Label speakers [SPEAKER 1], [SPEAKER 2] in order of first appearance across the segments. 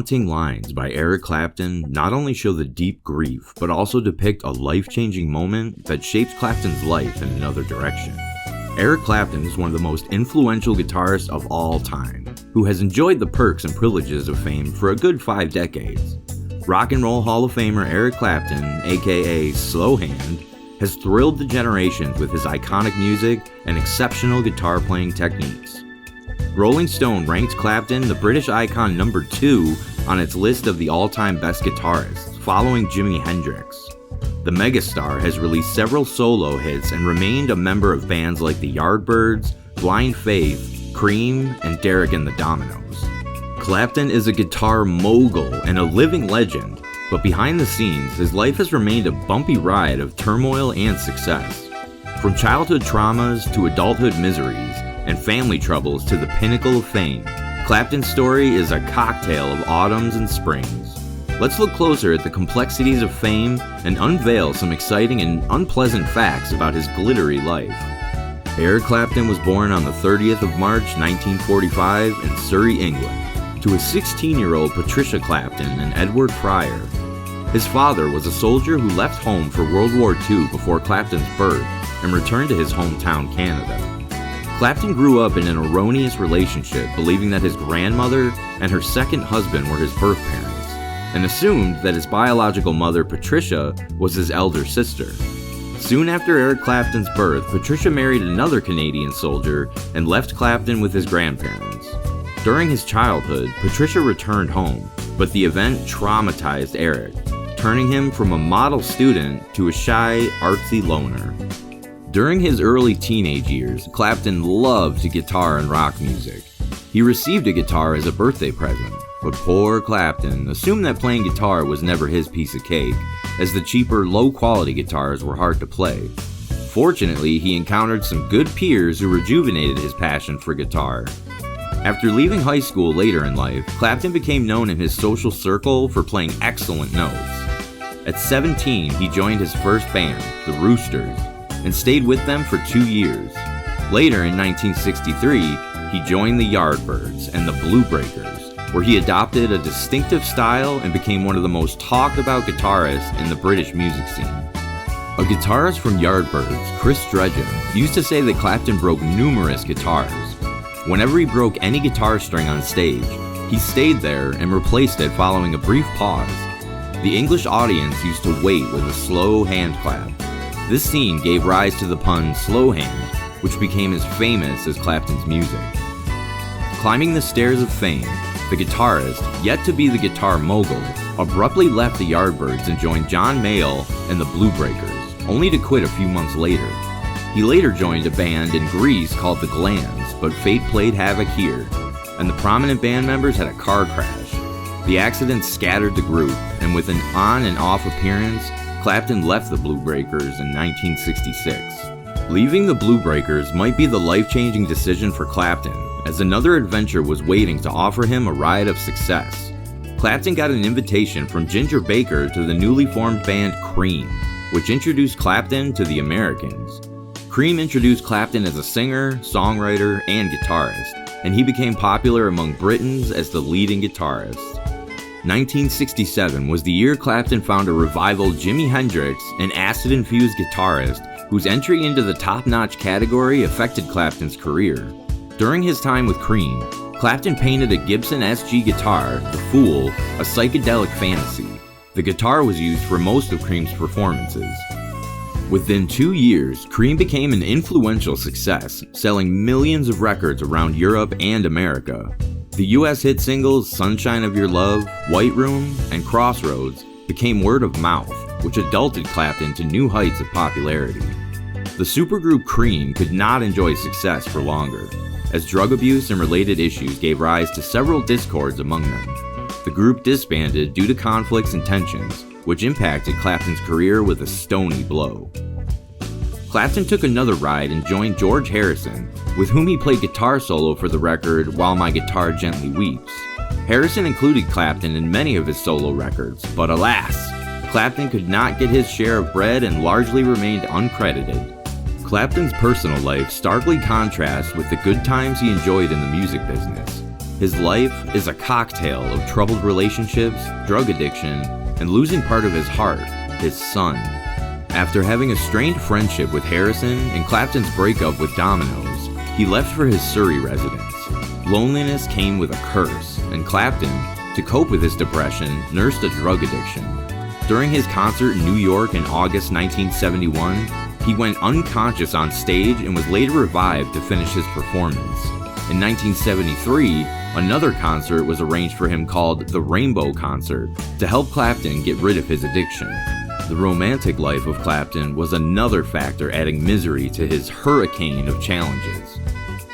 [SPEAKER 1] haunting lines by Eric Clapton not only show the deep grief, but also depict a life-changing moment that shapes Clapton's life in another direction. Eric Clapton is one of the most influential guitarists of all time, who has enjoyed the perks and privileges of fame for a good 5 decades. Rock and Roll Hall of Famer Eric Clapton, aka Slowhand, has thrilled the generations with his iconic music and exceptional guitar playing techniques. Rolling Stone ranked Clapton the British icon number 2 on its list of the all-time best guitarists, following Jimi Hendrix. The megastar has released several solo hits and remained a member of bands like the Yardbirds, Blind Faith, Cream, and Derek and the Dominos. Clapton is a guitar mogul and a living legend, but behind the scenes, his life has remained a bumpy ride of turmoil and success. From childhood traumas to adulthood miseries, and family troubles to the pinnacle of fame, Clapton's story is a cocktail of autumns and springs. Let's look closer at the complexities of fame and unveil some exciting and unpleasant facts about his glittery life. Eric Clapton was born on the 30th of March 1945 in Surrey, England, to a 16-year-old Patricia Clapton and Edward Fryer. His father was a soldier who left home for World War II before Clapton's birth and returned to his hometown, Canada. Clapton grew up in an erroneous relationship, believing that his grandmother and her second husband were his birth parents, and assumed that his biological mother, Patricia, was his elder sister. Soon after Eric Clapton's birth, Patricia married another Canadian soldier and left Clapton with his grandparents. During his childhood, Patricia returned home, but the event traumatized Eric, turning him from a model student to a shy, artsy loner. During his early teenage years, Clapton loved guitar and rock music. He received a guitar as a birthday present, but poor Clapton assumed that playing guitar was never his piece of cake, as the cheaper, low-quality guitars were hard to play. Fortunately, he encountered some good peers who rejuvenated his passion for guitar. After leaving high school later in life, Clapton became known in his social circle for playing excellent notes. At 17, he joined his first band, the Roosters, and stayed with them for 2 years. Later in 1963, he joined the Yardbirds and the Blue Breakers, where he adopted a distinctive style and became one of the most talked about guitarists in the British music scene. A guitarist from Yardbirds, Chris Dredgen, used to say that Clapton broke numerous guitars. Whenever he broke any guitar string on stage, he stayed there and replaced it following a brief pause. The English audience used to wait with a slow hand clap. This scene gave rise to the pun Slowhand, which became as famous as Clapton's music. Climbing the stairs of fame, the guitarist, yet to be the guitar mogul, abruptly left the Yardbirds and joined John Mayall and the Blue Breakers, only to quit a few months later. He later joined a band in Greece called the Glands, but fate played havoc here, and the prominent band members had a car crash. The accident scattered the group, and with an on and off appearance, Clapton left the Blue Breakers in 1966. Leaving the Blue Breakers might be the life-changing decision for Clapton, as another adventure was waiting to offer him a ride of success. Clapton got an invitation from Ginger Baker to the newly formed band Cream, which introduced Clapton to the Americans. Cream introduced Clapton as a singer, songwriter, and guitarist, and he became popular among Britons as the leading guitarist. 1967 was the year Clapton found a revival Jimi Hendrix, an acid-infused guitarist whose entry into the top-notch category affected Clapton's career. During his time with Cream, Clapton painted a Gibson SG guitar, the Fool, a psychedelic fantasy. The guitar was used for most of Cream's performances. Within 2 years, Cream became an influential success, selling millions of records around Europe and America. The US hit singles Sunshine of Your Love, White Room, and Crossroads became word of mouth, which adulted Clapton to new heights of popularity. The supergroup Cream could not enjoy success for longer, as drug abuse and related issues gave rise to several discords among them. The group disbanded due to conflicts and tensions, which impacted Clapton's career with a stony blow. Clapton took another ride and joined George Harrison, with whom he played guitar solo for the record While My Guitar Gently Weeps. Harrison included Clapton in many of his solo records, but alas, Clapton could not get his share of bread and largely remained uncredited. Clapton's personal life starkly contrasts with the good times he enjoyed in the music business. His life is a cocktail of troubled relationships, drug addiction, and losing part of his heart, his son. After having a strained friendship with Harrison and Clapton's breakup with Domino's, he left for his Surrey residence. Loneliness came with a curse, and Clapton, to cope with his depression, nursed a drug addiction. During his concert in New York in August 1971, he went unconscious on stage and was later revived to finish his performance. In 1973, another concert was arranged for him called the Rainbow Concert to help Clapton get rid of his addiction. The romantic life of Clapton was another factor adding misery to his hurricane of challenges.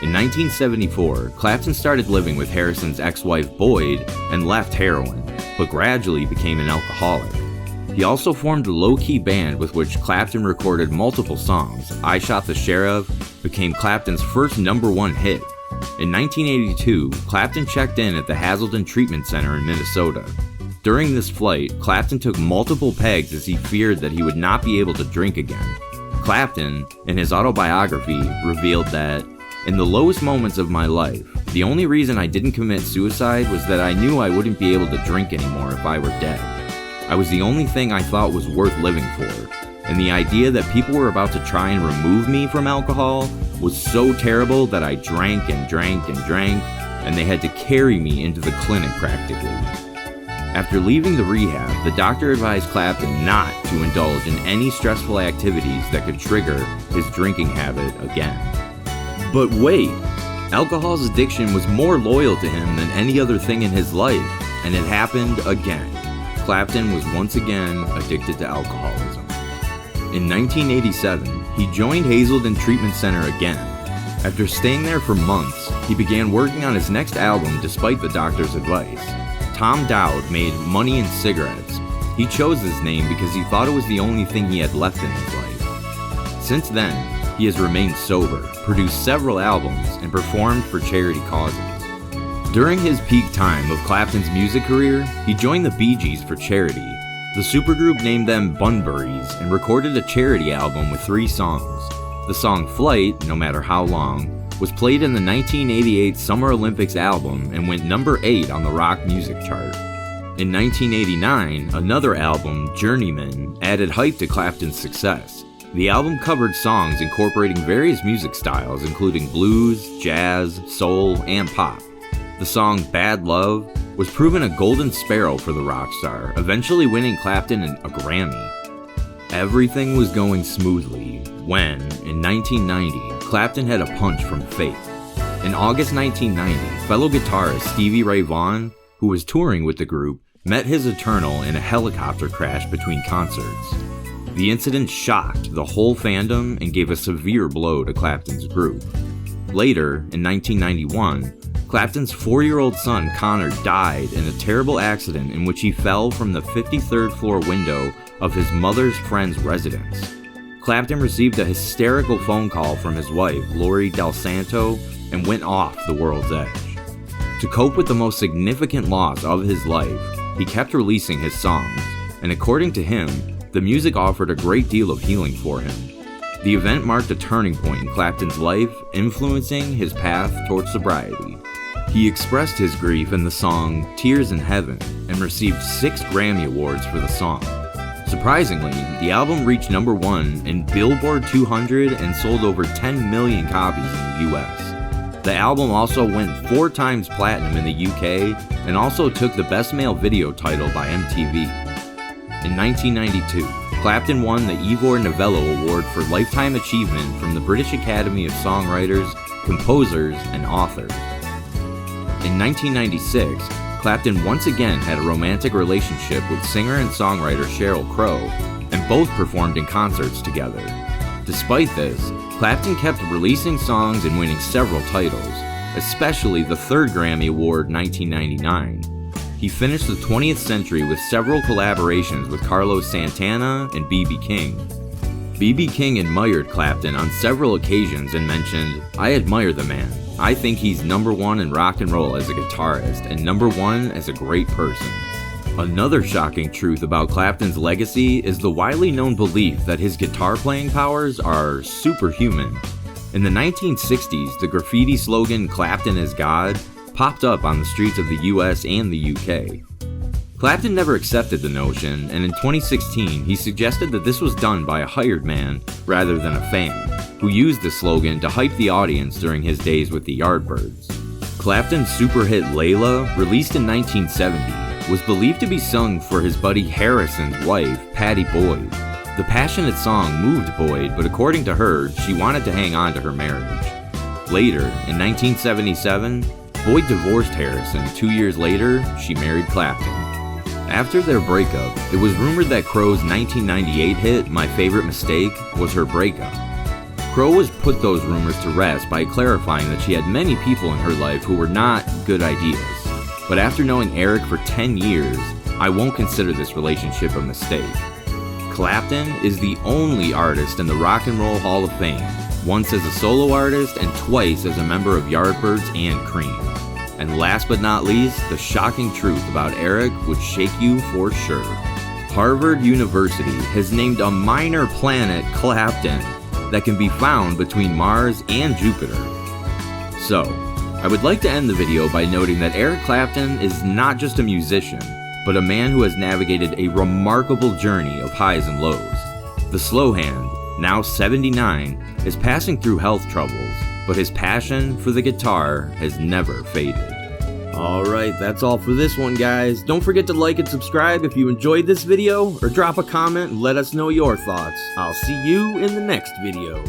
[SPEAKER 1] In 1974, Clapton started living with Harrison's ex-wife Boyd and left heroin, but gradually became an alcoholic. He also formed a low-key band with which Clapton recorded multiple songs. I Shot the Sheriff became Clapton's first #1 hit. In 1982, Clapton checked in at the Hazelden Treatment Center in Minnesota. During this flight, Clapton took multiple pegs as he feared that he would not be able to drink again. Clapton, in his autobiography, revealed that, "In the lowest moments of my life, the only reason I didn't commit suicide was that I knew I wouldn't be able to drink anymore if I were dead. I was the only thing I thought was worth living for, and the idea that people were about to try and remove me from alcohol was so terrible that I drank and drank and drank, and they had to carry me into the clinic practically." After leaving the rehab, the doctor advised Clapton not to indulge in any stressful activities that could trigger his drinking habit again. But wait, alcohol's addiction was more loyal to him than any other thing in his life, and it happened again. Clapton was once again addicted to alcoholism. In 1987, he joined Hazelden Treatment Center again. After staying there for months, he began working on his next album despite the doctor's advice. Tom Dowd made Money and Cigarettes. He chose this name because he thought it was the only thing he had left in his life. Since then, he has remained sober, produced several albums, and performed for charity causes. During his peak time of Clapton's music career, he joined the Bee Gees for charity. The supergroup named them Bunburys and recorded a charity album with 3 songs. The song Flight, No Matter How Long, was played in the 1988 Summer Olympics album and went #8 on the rock music chart. In 1989, another album, Journeyman, added hype to Clapton's success. The album covered songs incorporating various music styles including blues, jazz, soul, and pop. The song Bad Love was proven a golden sparrow for the rock star, eventually winning Clapton a Grammy. Everything was going smoothly when, in 1990, Clapton had a punch from fate. In August 1990, fellow guitarist Stevie Ray Vaughan, who was touring with the group, met his Eternal in a helicopter crash between concerts. The incident shocked the whole fandom and gave a severe blow to Clapton's group. Later, in 1991, Clapton's 4-year-old son Connor died in a terrible accident in which he fell from the 53rd floor window of his mother's friend's residence. Clapton received a hysterical phone call from his wife, Lori Del Santo, and went off the world's edge. To cope with the most significant loss of his life, he kept releasing his songs, and according to him, the music offered a great deal of healing for him. The event marked a turning point in Clapton's life, influencing his path towards sobriety. He expressed his grief in the song Tears in Heaven and received 6 Grammy Awards for the song. Surprisingly, the album reached #1 in Billboard 200 and sold over 10 million copies in the US. The album also went 4 times platinum in the UK and also took the Best Male Video title by MTV. In 1992, Clapton won the Ivor Novello Award for Lifetime Achievement from the British Academy of Songwriters, Composers, and Authors. In 1996, Clapton once again had a romantic relationship with singer and songwriter Sheryl Crow, and both performed in concerts together. Despite this, Clapton kept releasing songs and winning several titles, especially the 3rd Grammy Award 1999. He finished the 20th century with several collaborations with Carlos Santana and B.B. King. B.B. King admired Clapton on several occasions and mentioned, "I admire the man. I think he's #1 in rock and roll as a guitarist and #1 as a great person." Another shocking truth about Clapton's legacy is the widely known belief that his guitar playing powers are superhuman. In the 1960s, the graffiti slogan "Clapton is God" popped up on the streets of the US and the UK. Clapton never accepted the notion, and in 2016 he suggested that this was done by a hired man rather than a fan, who used the slogan to hype the audience during his days with the Yardbirds. Clapton's super hit Layla, released in 1970, was believed to be sung for his buddy Harrison's wife, Pattie Boyd. The passionate song moved Boyd, but according to her, she wanted to hang on to her marriage. Later, in 1977, Boyd divorced Harrison. 2 years later, she married Clapton. After their breakup, it was rumored that Crow's 1998 hit, My Favorite Mistake, was her breakup. Crow was put those rumors to rest by clarifying that she had many people in her life who were not good ideas. But after knowing Eric for 10 years, I won't consider this relationship a mistake. Clapton is the only artist in the Rock and Roll Hall of Fame, once as a solo artist and twice as a member of Yardbirds and Cream. And last but not least, the shocking truth about Eric would shake you for sure. Harvard University has named a minor planet Clapton that can be found between Mars and Jupiter. So, I would like to end the video by noting that Eric Clapton is not just a musician, but a man who has navigated a remarkable journey of highs and lows. The Slowhand, now 79, is passing through health troubles, but his passion for the guitar has never faded. Alright, that's all for this one, guys. Don't forget to like and subscribe if you enjoyed this video, or drop a comment and let us know your thoughts. I'll see you in the next video.